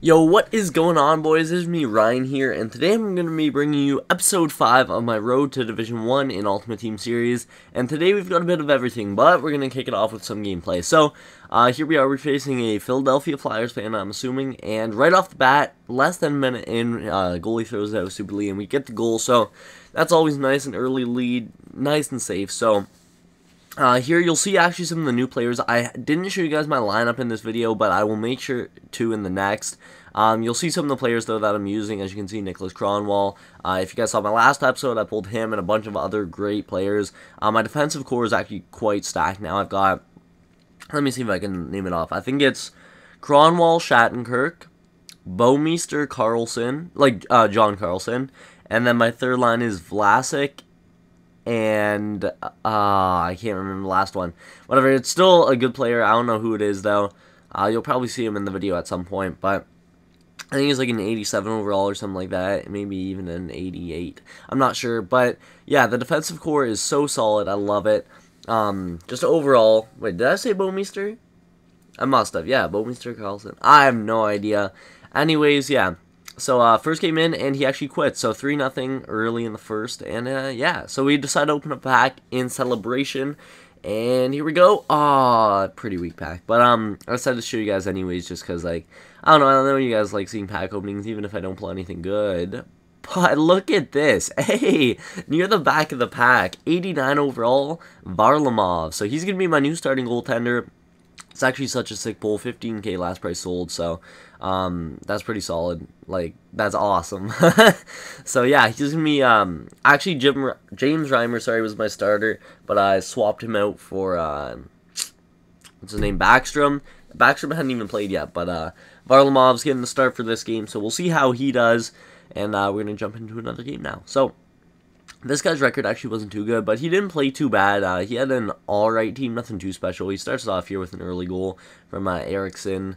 Yo, what is going on, boys? It's me, Ryan, here, and today I'm going to be bringing you episode 5 of my Road to Division 1 in Ultimate Team series, and today we've got a bit of everything, but we're going to kick it off with some gameplay. So, here we are, we're facing a Philadelphia Flyers fan, I'm assuming, and right off the bat, less than a minute in, goalie throws out stupidly, and we get the goal, so that's always nice, an early lead, nice and safe. So here you'll see actually some of the new players. I didn't show you guys my lineup in this video, but I will make sure to in the next. You'll see some of the players though that I'm using. As you can see, Nicholas Cronwall. If you guys saw my last episode, I pulled him and a bunch of other great players. My defensive core is actually quite stacked now. I've got, let me see if I can name it off. I think it's Cronwall, Shattenkirk, Bouwmeester, Carlson, John Carlson, and then my third line is Vlasic and I can't remember the last one. Whatever, it's still a good player. I don't know who it is though. You'll probably see him in the video at some point, but I think he's like an 87 overall or something like that, maybe even an 88. I'm not sure, but yeah, the defensive core is so solid. I love it. Just overall, wait, did I say Bouwmeester? I must have, yeah, Bouwmeester Carlson. I have no idea. Anyways, yeah. So, first came in, and he actually quit. So, 3-0 early in the first. And, yeah. So, we decided to open a pack in celebration. And here we go. Aw, pretty weak pack. But, I decided to show you guys anyways, just because, like, I don't know you guys like seeing pack openings, even if I don't pull anything good. But, look at this. Hey, near the back of the pack, 89 overall, Varlamov. So, he's going to be my new starting goaltender. It's actually such a sick pull, 15k last price sold, so that's pretty solid. Like, that's awesome. So yeah, he's gonna be actually James Reimer, sorry, was my starter, but I swapped him out for what's his name, Backstrom. Backstrom hadn't even played yet, but Varlamov's getting the start for this game, so we'll see how he does, and we're gonna jump into another game now. So this guy's record actually wasn't too good, but he didn't play too bad. He had an alright team, nothing too special. He starts off here with an early goal from Eriksson,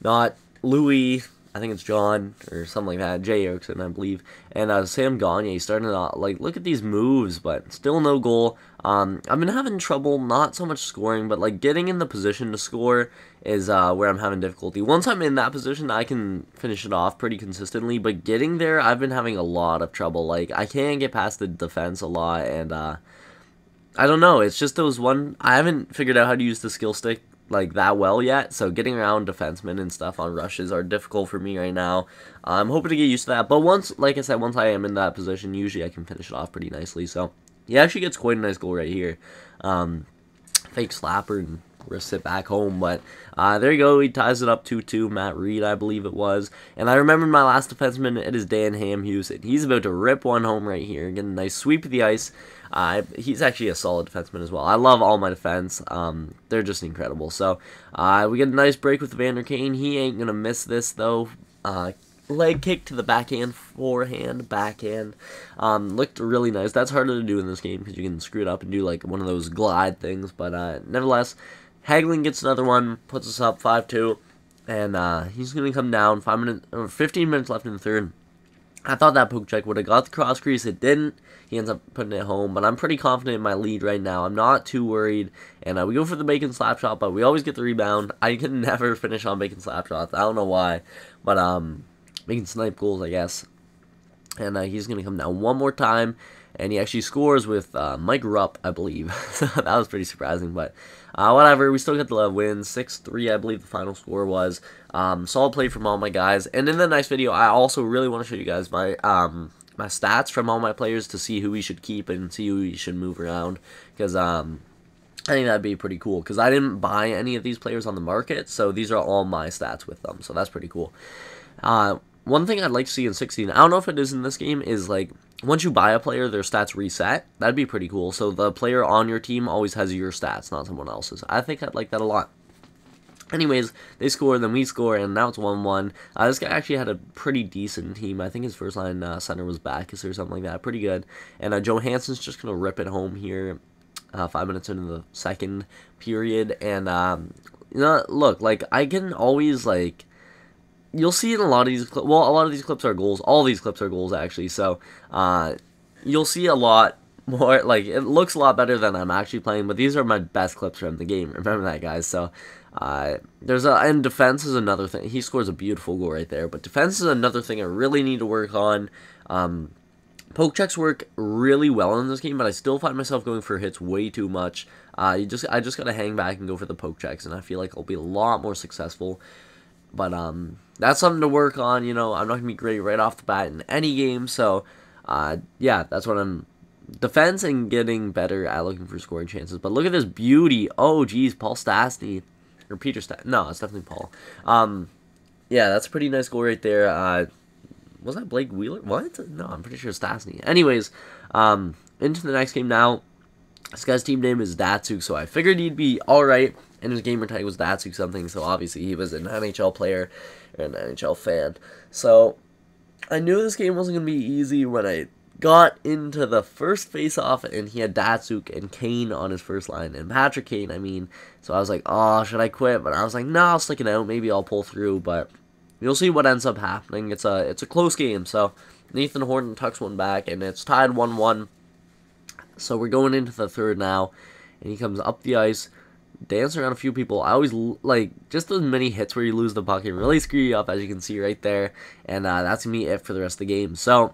not Louis, I think it's John, or something like that, Jay Eriksson, I believe, and Sam Gagne starting out, like, look at these moves, but still no goal. I've been having trouble, not so much scoring, but, like, getting in the position to score is where I'm having difficulty. Once I'm in that position, I can finish it off pretty consistently, but getting there, I've been having a lot of trouble. Like, I can't get past the defense a lot, and, I don't know, it's just I haven't figured out how to use the skill stick like that well yet, so getting around defensemen and stuff on rushes are difficult for me right now. I'm hoping to get used to that, but like I said, once I am in that position, usually I can finish it off pretty nicely. So he actually gets quite a nice goal right here. Fake slapper and wrist it back home, but there you go, he ties it up 2-2, Matt Reed, I believe it was, and I remember my last defenseman, it is Dan Hamhuis, and he's about to rip one home right here, get a nice sweep of the ice. He's actually a solid defenseman as well. I love all my defense. They're just incredible. So, we get a nice break with Vander Kane. He ain't gonna miss this, though. Leg kick to the backhand, forehand, backhand. Looked really nice. That's harder to do in this game because you can screw it up and do, like, one of those glide things. But, nevertheless, Hagelin gets another one, puts us up 5-2. And, he's gonna come down 15 minutes left in the third. I thought that poke check would have got the cross crease. It didn't. He ends up putting it home, but I'm pretty confident in my lead right now. I'm not too worried, and we go for the bacon slap shot, but we always get the rebound. I can never finish on bacon slap shots. I don't know why, but bacon snipe goals, I guess. And he's going to come down one more time, and he actually scores with Mike Rupp, I believe. So that was pretty surprising, but whatever. We still get the win, 6-3, I believe the final score was. Solid play from all my guys. And in the next video, I also really want to show you guys my my stats from all my players to see who we should keep and see who we should move around. Because I think that'd be pretty cool. Because I didn't buy any of these players on the market, so these are all my stats with them. So that's pretty cool. One thing I'd like to see in 16, I don't know if it is in this game, is like, once you buy a player, their stats reset. That'd be pretty cool. So the player on your team always has your stats, not someone else's. I think I'd like that a lot. Anyways, they score, then we score, and now it's 1-1. This guy actually had a pretty decent team. I think his first line center was Backus or something like that. Pretty good. And Johansson's just going to rip it home here 5 minutes into the second period. And, you know, look, like, I can always, like, you'll see in a lot of these clips, well, a lot of these clips are goals. All these clips are goals, actually. So, you'll see a lot more, like, it looks a lot better than I'm actually playing, but these are my best clips from the game. Remember that, guys. So, And defense is another thing. He scores a beautiful goal right there, but defense is another thing I really need to work on. Poke checks work really well in this game, but I still find myself going for hits way too much. I just gotta hang back and go for the poke checks, and I feel like I'll be a lot more successful. But that's something to work on. You know, I'm not gonna be great right off the bat in any game, so yeah, that's what I'm. Defense and getting better at looking for scoring chances. But look at this beauty. Oh, geez, Paul Stastny. Or Peter Stastny. No, it's definitely Paul. Yeah, that's a pretty nice goal right there. Was that Blake Wheeler? What? No, I'm pretty sure it's Stastny. Anyways, into the next game now. This guy's team name is Datsuk, so I figured he'd be alright. And his gamer tag was Datsuk something, so obviously he was an NHL player or an NHL fan. So I knew this game wasn't going to be easy when I got into the first face-off, and he had Datsuk and Kane on his first line, and Patrick Kane, I mean. So I was like, oh, should I quit? But I was like, no, I'll stick it out. Maybe I'll pull through, but you'll see what ends up happening. It's a close game, so Nathan Horton tucks one back, and it's tied 1-1. So we're going into the third now, and he comes up the ice, dancing around a few people. I always like just those many hits where you lose the puck and really screw you up, as you can see right there, and that's going to be it for the rest of the game. So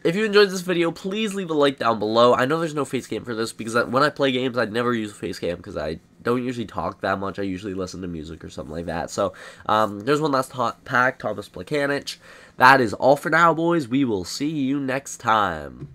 if you enjoyed this video, please leave a like down below. I know there's no face cam for this because when I play games, I'd never use a face cam because I don't usually talk that much. I usually listen to music or something like that. So there's one last pack, Thomas Plekanec. That is all for now, boys. We will see you next time.